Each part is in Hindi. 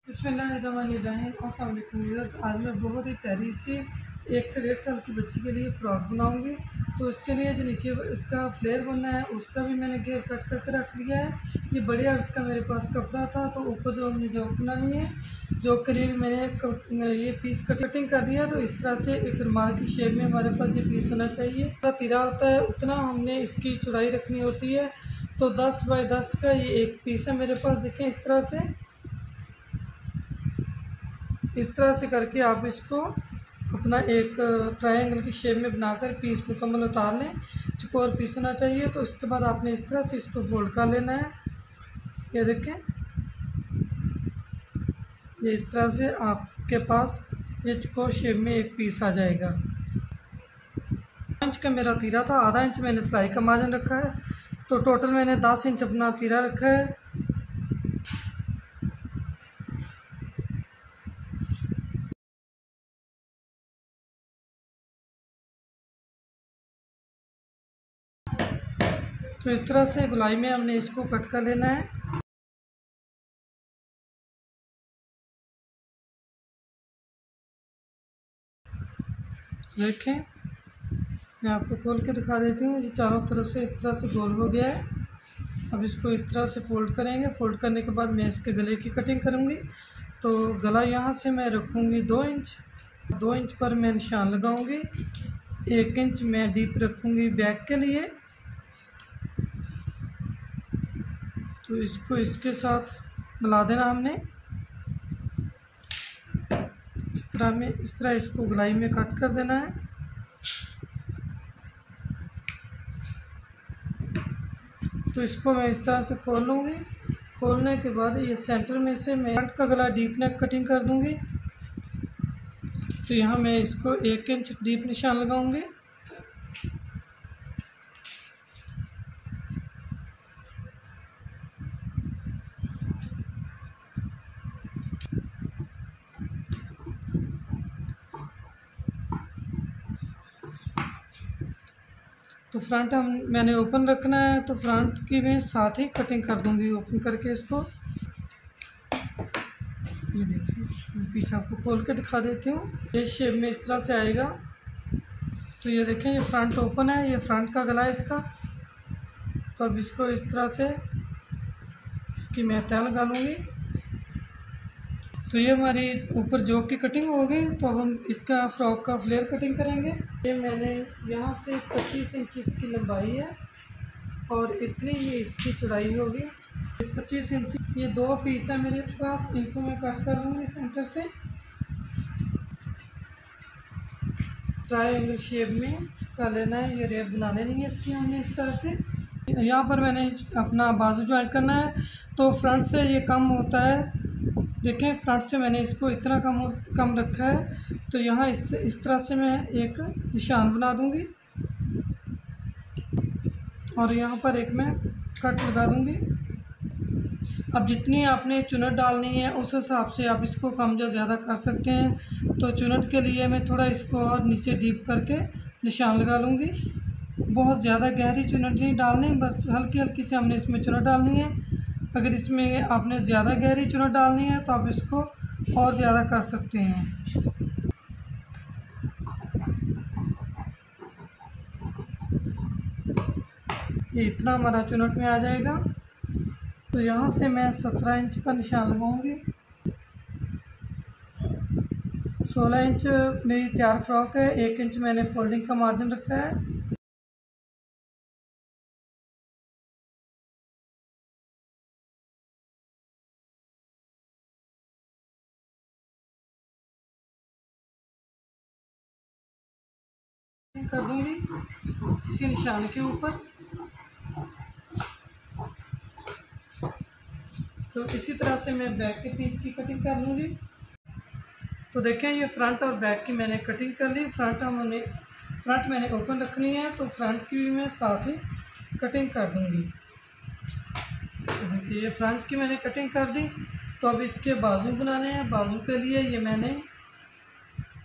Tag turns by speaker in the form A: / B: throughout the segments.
A: बिस्मिल्लाहिर्रहमानिर्रहीम। अस्सलाम वालेकुम व्यूअर्स। आज मैं बहुत ही प्यारी सी 1 से 1.5 साल की बच्ची के लिए फ़्रॉक बनाऊंगी। तो इसके लिए जो नीचे इसका फ्लेयर बनना है उसका भी मैंने घेर कट करके रख लिया है। ये बड़े अर्ज का मेरे पास कपड़ा था, तो ऊपर जो हमने जॉक बनानी है, जॉक के लिए भी मैंने ये पीस कटिंग कर दिया। तो इस तरह से एक रुमाल की शेप में हमारे पास ये पीस होना चाहिए। जितना तिरा होता है उतना हमने इसकी चौड़ाई रखनी होती है। तो 10 बाय 10 का ये एक पीस है मेरे पास। देखें इस तरह से करके आप इसको अपना एक ट्रायंगल की शेप में बनाकर पीस मुकम्मल उतार लें। चौकोर पीस होना चाहिए। तो इसके बाद आपने इस तरह से इसको फोल्ड कर लेना है। ये देखें, ये इस तरह से आपके पास ये चौकोर शेप में एक पीस आ जाएगा। 1 इंच का मेरा तीरा था, आधा इंच मैंने सिलाई का मार्जिन रखा है। तो टोटल मैंने 10 इंच अपना तीरा रखा है। तो इस तरह से गोलाई में हमने इसको कट कर लेना है। देखें, मैं आपको खोल के दिखा देती हूँ। ये चारों तरफ से इस तरह से गोल हो गया है। अब इसको इस तरह से फोल्ड करेंगे। फोल्ड करने के बाद मैं इसके गले की कटिंग करूँगी। तो गला यहाँ से मैं रखूँगी 2 इंच। 2 इंच पर मैं निशान लगाऊँगी। 1 इंच मैं डीप रखूँगी बैक के लिए। तो इसको इसके साथ मिला देना हमने इस तरह इसको गोलाई में कट कर देना है। तो इसको मैं इस तरह से खोल लूँगी। खोलने के बाद ये सेंटर में से मैं फ्रंट का गला डीप नेक कटिंग कर दूँगी। तो यहाँ मैं इसको 1 इंच डीप निशान लगाऊँगी। तो फ्रंट मैंने ओपन रखना है, तो फ्रंट की मैं साथ ही कटिंग कर दूंगी ओपन करके इसको। ये देखिए, मैं पीछे आपको खोल के दिखा देती हूँ। ये शेप में इस तरह से आएगा। तो ये देखें, ये फ्रंट ओपन है, ये फ्रंट का गला है इसका। तो अब इसको इस तरह से इसकी मैं तह लगा लूँगी। तो ये हमारी ऊपर जॉक की कटिंग हो गई। तो अब हम इसका फ्रॉक का फ्लेयर कटिंग करेंगे। ये मैंने यहाँ से 25 इंच इसकी लंबाई है और इतनी ही इसकी चौड़ाई होगी। 25 इंच ये 2 पीस है मेरे पास। इनको मैं कट कर लूँगी सेंटर से। ट्रायंगल शेप में कर लेना है। ये रेप बना लेनी है इसकी हमने इस तरह से। यहाँ पर मैंने अपना बाजू ज्वाइंट करना है। तो फ्रंट से ये कम होता है। देखें, फ्रंट से मैंने इसको इतना कम रखा है। तो यहाँ इस तरह से मैं एक निशान बना दूंगी और यहाँ पर एक मैं कट लगा दूंगी। अब जितनी आपने चुनट डालनी है उस हिसाब से आप इसको कम या ज़्यादा कर सकते हैं। तो चुनट के लिए मैं थोड़ा इसको और नीचे डीप करके निशान लगा लूँगी। बहुत ज़्यादा गहरी चुनट नहीं डालनी, बस हल्की हल्की से हमने इसमें चुनट डालनी है। अगर इसमें आपने ज़्यादा गहरी चुनट डालनी है तो आप इसको और ज़्यादा कर सकते हैं। ये इतना हमारा चुनट में आ जाएगा। तो यहाँ से मैं 17 इंच का निशान लगाऊंगी। 16 इंच मेरी तैयार फ्रॉक है। 1 इंच मैंने फोल्डिंग का मार्जिन रखा है। कर दूंगी इसी निशान के ऊपर। तो इसी तरह से मैं बैक के पीस की कटिंग कर लूँगी। तो देखें, ये फ्रंट और बैक की मैंने कटिंग कर ली। फ्रंट मैंने ओपन रखनी है, तो फ्रंट की भी मैं साथ ही कटिंग कर दूँगी। तो देखिए, ये फ्रंट की मैंने कटिंग कर दी। तो अब इसके बाजू बनाने हैं। बाजू के लिए ये मैंने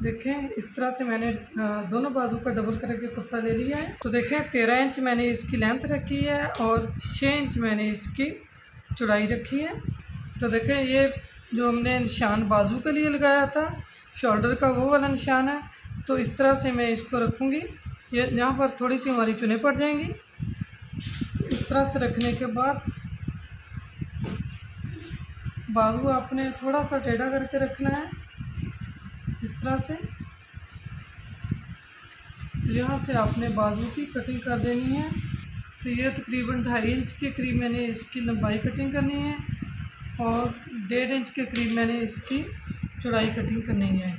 A: देखें इस तरह से मैंने दोनों बाजू का डबल करके कपड़ा ले लिया है। तो देखें 13 इंच मैंने इसकी लेंथ रखी है और 6 इंच मैंने इसकी चौड़ाई रखी है। तो देखें ये जो हमने निशान बाजू के लिए लगाया था शोल्डर का, वो वाला निशान है। तो इस तरह से मैं इसको रखूँगी। ये यहाँ पर थोड़ी सी हमारी चुनें पड़ जाएंगी। इस तरह से रखने के बाद बाजू आपने थोड़ा सा टेढ़ा करके रखना है इस तरह से। तो यहाँ से आपने बाजू की कटिंग कर देनी है। तो ये तकरीबन 2.5 इंच के करीब मैंने इसकी लंबाई कटिंग करनी है और 1.5 इंच के करीब मैंने इसकी चौड़ाई कटिंग करनी है।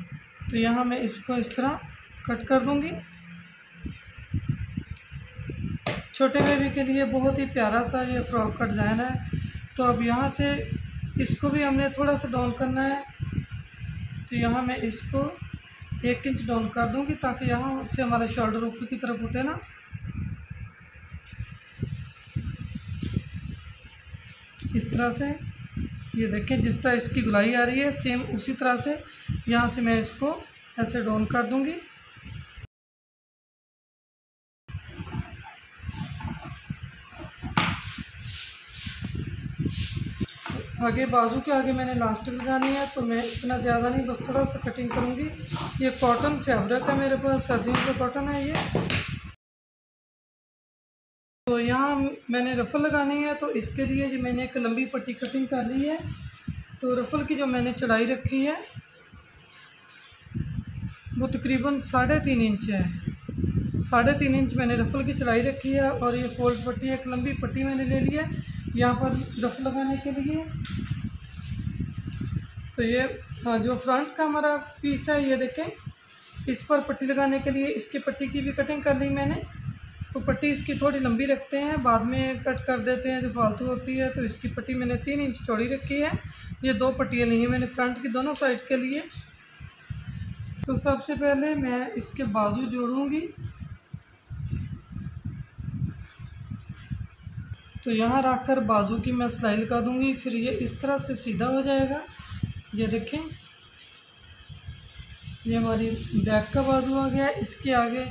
A: तो यहाँ मैं इसको इस तरह कट कर दूँगी। छोटे बेबी के लिए बहुत ही प्यारा सा ये फ्रॉक का डिज़ाइन है। तो अब यहाँ से इसको भी हमने थोड़ा सा डाउन करना है। तो यहाँ मैं इसको 1 इंच डाउन कर दूँगी ताकि यहाँ से हमारा शोल्डर ऊपर की तरफ उठे ना। इस तरह से ये देखें, जिस तरह इसकी गुलाई आ रही है सेम उसी तरह से यहाँ से मैं इसको ऐसे डाउन कर दूँगी। आगे बाजू के आगे मैंने इलास्टिक लगानी है। तो मैं इतना ज़्यादा नहीं, बस थोड़ा सा कटिंग करूँगी। ये कॉटन फैब्रिक है मेरे पास, सर्दियों का कॉटन है ये। तो यहाँ मैंने रफ़ल लगानी है। तो इसके लिए जो मैंने एक लंबी पट्टी कटिंग कर ली है। तो रफ़ल की जो मैंने चौड़ाई रखी है वो तकरीबन 3.5 इंच है। 3.5 इंच मैंने रफ़ल की चौड़ाई रखी है। और ये फोल्ड पट्टी, एक लंबी पट्टी मैंने ले ली है यहाँ पर रफ़ लगाने के लिए। तो ये जो फ्रंट का हमारा पीस है ये देखें, इस पर पट्टी लगाने के लिए इसकी पट्टी की भी कटिंग कर ली मैंने। तो पट्टी इसकी थोड़ी लंबी रखते हैं, बाद में कट कर देते हैं जो फालतू होती है। तो इसकी पट्टी मैंने 3 इंच चौड़ी रखी है। ये 2 पट्टियाँ ली हैं मैंने फ्रंट की दोनों साइड के लिए। तो सबसे पहले मैं इसके बाजू जोड़ूंगी। तो यहाँ रख कर बाजू की मैं सिलाई लगा दूंगी। फिर ये इस तरह से सीधा हो जाएगा। ये देखें, ये हमारी बैक का बाजू आ गया। इसके आगे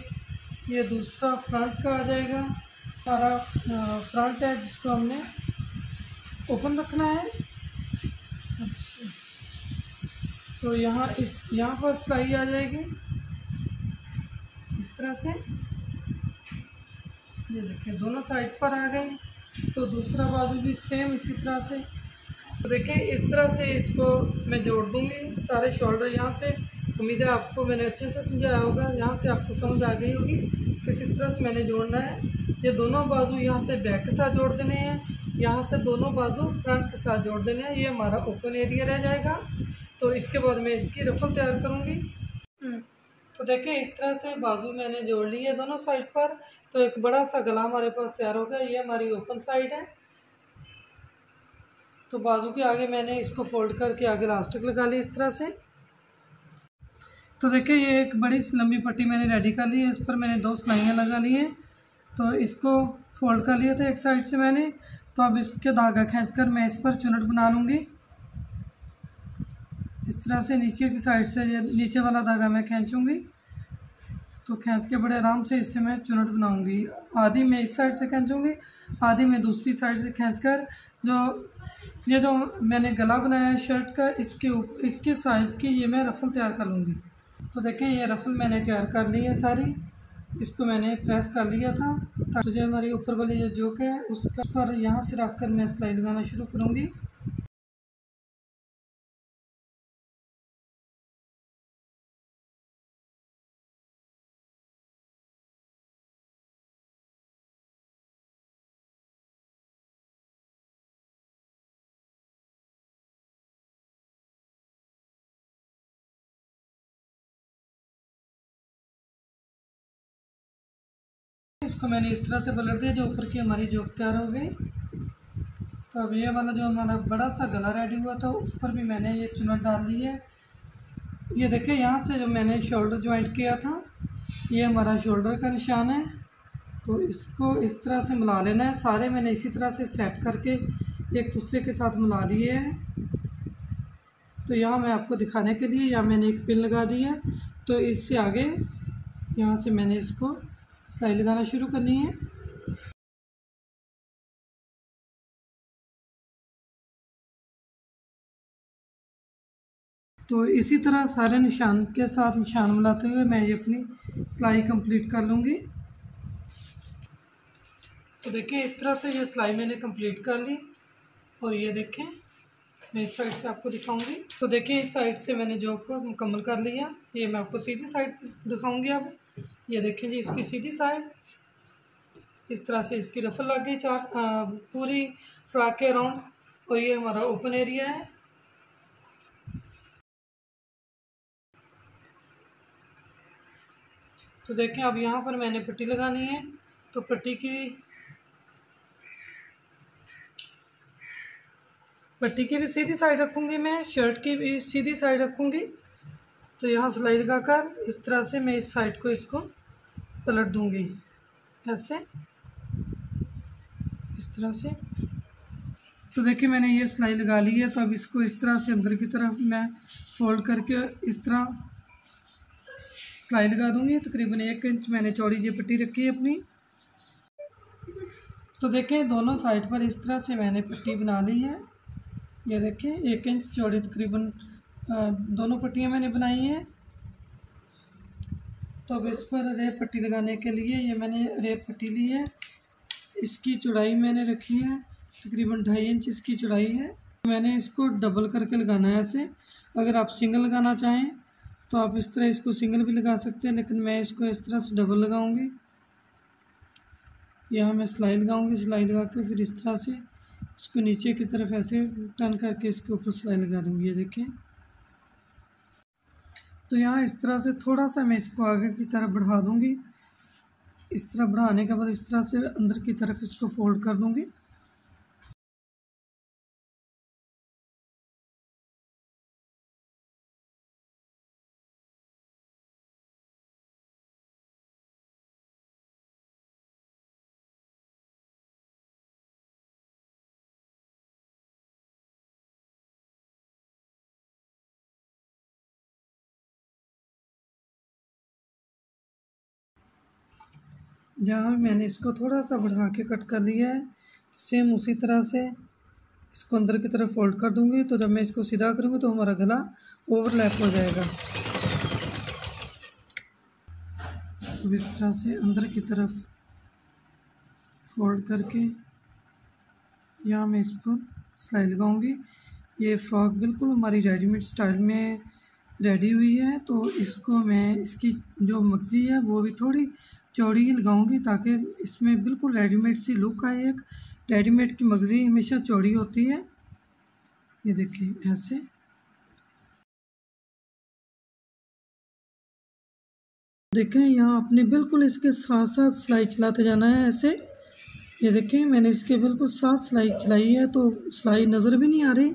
A: ये दूसरा फ्रंट का आ जाएगा। सारा फ्रंट है जिसको हमने ओपन रखना है। अच्छा, तो यहाँ पर सिलाई आ जाएगी इस तरह से। ये देखिए दोनों साइड पर आ गई। तो दूसरा बाजू भी सेम इसी तरह से। तो देखें इस तरह से इसको मैं जोड़ दूंगी सारे शोल्डर यहाँ से। उम्मीद है आपको मैंने अच्छे से समझाया होगा, यहाँ से आपको समझ आ गई होगी कि किस तरह से मैंने जोड़ना है। ये दोनों बाजू यहाँ से बैक के साथ जोड़ देने हैं, यहाँ से दोनों बाजू फ्रंट के साथ जोड़ देने हैं। ये हमारा ओपन एरिया रह जाएगा। तो इसके बाद मैं इसकी रफ़ल तैयार करूँगी। तो देखें इस तरह से बाजू मैंने जोड़ ली है दोनों साइड पर। तो एक बड़ा सा गला हमारे पास तैयार हो गया। ये हमारी ओपन साइड है। तो बाजू के आगे मैंने इसको फोल्ड करके आगे इलास्टिक लगा ली इस तरह से। तो देखिए ये एक बड़ी सी लंबी पट्टी मैंने रेडी कर ली है। इस पर मैंने 2 सिलाइयाँ लगा ली हैं। तो इसको फोल्ड कर लिया था एक साइड से मैंने। तो अब इसके धागा खींचकर मैं इस पर चुनट बना लूँगी इस तरह से। नीचे की साइड से ये नीचे वाला धागा मैं खींचूँगी। तो खींच के बड़े आराम से इससे मैं चुनट बनाऊँगी। आधी मैं इस साइड से खींचूँगी, आधी मैं दूसरी साइड से खींचकर जो मैंने गला बनाया है शर्ट का, इसके साइज़ की ये मैं रफ़ल तैयार कर लूँगी। तो देखें ये रफ़ल मैंने तैयार कर ली है सारी। इसको मैंने प्रेस कर लिया था ताकि जो हमारी ऊपर वाली जो जोक है उसका पर यहाँ से रख कर मैं सिलाई लगाना शुरू करूँगी। इसको मैंने इस तरह से पलट दिया, जो ऊपर की हमारी जोक तैयार हो गई। तो अब ये वाला जो हमारा बड़ा सा गला रेडी हुआ था उस पर भी मैंने ये चुनट डाल ली है। ये देखिए यहाँ से जो मैंने शोल्डर ज्वाइंट किया था ये हमारा शोल्डर का निशान है। तो इसको इस तरह से मिला लेना है। सारे मैंने इसी तरह से सेट करके एक दूसरे के साथ मिला दिए हैं। तो यहाँ मैं आपको दिखाने के लिए यहाँ मैंने एक पिन लगा दी है। तो इससे आगे यहाँ से मैंने इसको सिलाई लगाना शुरू करनी है। तो इसी तरह सारे निशान के साथ निशान मिलाते हुए मैं ये अपनी सिलाई कंप्लीट कर लूँगी। तो देखिए इस तरह से ये सिलाई मैंने कंप्लीट कर ली। और ये देखें मैं इस साइड से आपको दिखाऊंगी। तो देखिए इस साइड से मैंने जॉब को मुकम्मल कर लिया। ये मैं आपको सीधी साइड दिखाऊंगी अब। ये देखें जी इसकी सीधी साइड, इस तरह से इसकी रफल लग गई पूरी फ्रॉक के अराउंड। और ये हमारा ओपन एरिया है। तो देखें अब यहाँ पर मैंने पट्टी लगानी है। तो पट्टी की भी सीधी साइड रखूँगी, मैं शर्ट की भी सीधी साइड रखूँगी। तो यहाँ सिलाई लगाकर इस तरह से मैं इस साइड को इसको पलट दूँगी, ऐसे इस तरह से। तो देखिए मैंने ये सिलाई लगा ली है। तो अब इसको इस तरह से अंदर की तरफ मैं फोल्ड करके इस तरह सिलाई लगा दूँगी। तकरीबन 1 इंच मैंने चौड़ी ये पट्टी रखी है अपनी। तो देखें दोनों साइड पर इस तरह से मैंने पट्टी बना ली है। ये देखें 1 इंच चौड़ी तकरीबन दोनों पट्टियाँ मैंने बनाई हैं। तो अब इस पर रेप पट्टी लगाने के लिए ये मैंने रेप पट्टी ली है। इसकी चौड़ाई मैंने रखी है तकरीबन 2.5 इंच इसकी चौड़ाई है। मैंने इसको डबल करके लगाना है ऐसे। अगर आप सिंगल लगाना चाहें तो आप इस तरह इसको सिंगल भी लगा सकते हैं, लेकिन मैं इसको इस तरह से डबल लगाऊंगी। यहाँ मैं सिलाई लगाऊंगी, सिलाई लगा कर फिर इस तरह से इसको नीचे की तरफ ऐसे टर्न करके इसके ऊपर सिलाई लगा दूँगी। ये देखें। तो यहाँ इस तरह से थोड़ा सा मैं इसको आगे की तरफ बढ़ा दूँगी। इस तरह बढ़ाने के बाद इस तरह से अंदर की तरफ इसको फोल्ड कर दूँगी। जहाँ मैंने इसको थोड़ा सा बढ़ा के कट कर लिया है, सेम उसी तरह से इसको अंदर की तरफ फोल्ड कर दूँगी। तो जब मैं इसको सीधा करूँगी तो हमारा गला ओवरलैप हो जाएगा। तो इस तरह से अंदर की तरफ फोल्ड करके यहाँ मैं इस पर सिलाई लगाऊँगी। ये फ्रॉक बिल्कुल हमारी रेडीमेड स्टाइल में रेडी हुई है। तो इसको मैं इसकी जो मगज़ी है वो भी थोड़ी चौड़ी ही लगाऊंगी ताकि इसमें बिल्कुल रेडीमेड सी लुक आए। एक रेडीमेड की मगज़ी हमेशा चौड़ी होती है। ये देखिए ऐसे। देखें यहाँ आपने बिल्कुल इसके साथ साथ सिलाई चलाते जाना है ऐसे। ये देखें मैंने इसके बिल्कुल साथ सिलाई चलाई है तो सिलाई नज़र भी नहीं आ रही।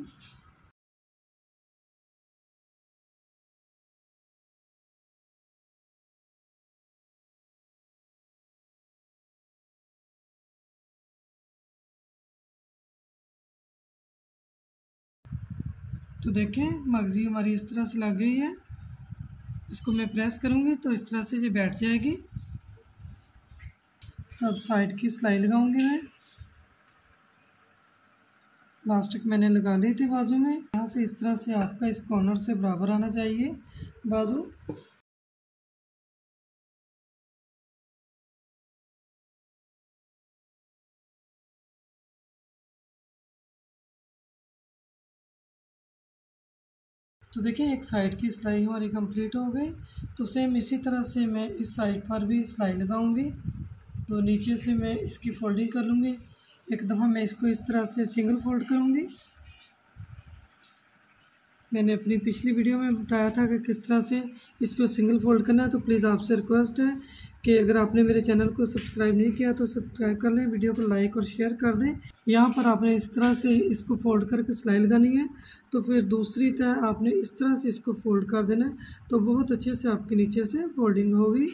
A: तो देखें मगज़ी हमारी इस तरह से लग गई है। इसको मैं प्रेस करूँगी तो इस तरह से ये बैठ जाएगी। तो अब साइड की सिलाई लगाऊंगी मैं। लास्टिक मैंने लगा ली थी बाजू में। यहाँ से इस तरह से आपका इस कॉर्नर से बराबर आना चाहिए बाजू। तो देखिए एक साइड की सिलाई हमारी कंप्लीट हो गई। तो सेम इसी तरह से मैं इस साइड पर भी सिलाई लगाऊंगी। तो नीचे से मैं इसकी फोल्डिंग कर लूँगी। एक दफ़ा मैं इसको इस तरह से सिंगल फोल्ड करूँगी। मैंने अपनी पिछली वीडियो में बताया था कि किस तरह से इसको सिंगल फोल्ड करना है। तो प्लीज़ आपसे रिक्वेस्ट है कि अगर आपने मेरे चैनल को सब्सक्राइब नहीं किया तो सब्सक्राइब कर लें, वीडियो को लाइक और शेयर कर दें। यहाँ पर आपने इस तरह से इसको फोल्ड करके सिलाई लगानी है। तो फिर दूसरी तरह आपने इस तरह से इसको फोल्ड कर देना है। तो बहुत अच्छे से आपके नीचे से फोल्डिंग होगी।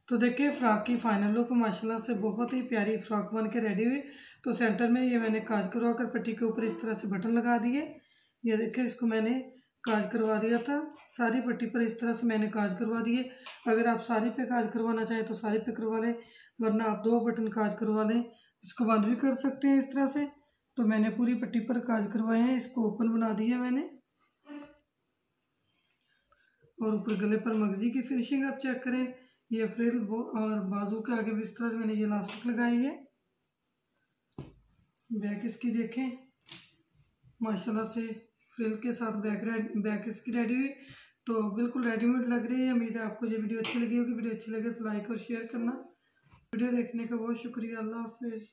A: तो देखिए फ्रॉक की फाइनल लुक माशाल्लाह से बहुत ही प्यारी फ्रॉक बन के रेडी हुई। तो सेंटर में ये मैंने काज करवा कर पट्टी के ऊपर इस तरह से बटन लगा दिए। ये देखिए इसको मैंने काज करवा दिया था। सारी पट्टी पर इस तरह से मैंने काज करवा दिए। अगर आप सारी पे काज करवाना चाहें तो सारी पे करवा लें, वरना आप 2 बटन काज करवा लें। इसको बंद भी कर सकते हैं इस तरह से। तो मैंने पूरी पट्टी पर काज करवाए हैं। इसको ओपन बना दिया मैंने। और ऊपर गले पर मगजी की फिनिशिंग आप चेक करें। ये फ्रिल और बाजू के आगे भी इस तरह से मैंने ये इलास्टिक लगाई है। बैक इसकी देखें माशाल्लाह से फ्रिल के साथ बैक इसकी रेडी हुई, तो बिल्कुल रेडीमेड लग रही है। उम्मीद है आपको ये वीडियो अच्छी लगी होगी। वीडियो अच्छी लगे तो लाइक और शेयर करना। वीडियो देखने का बहुत शुक्रिया। अल्लाह हाफिज़।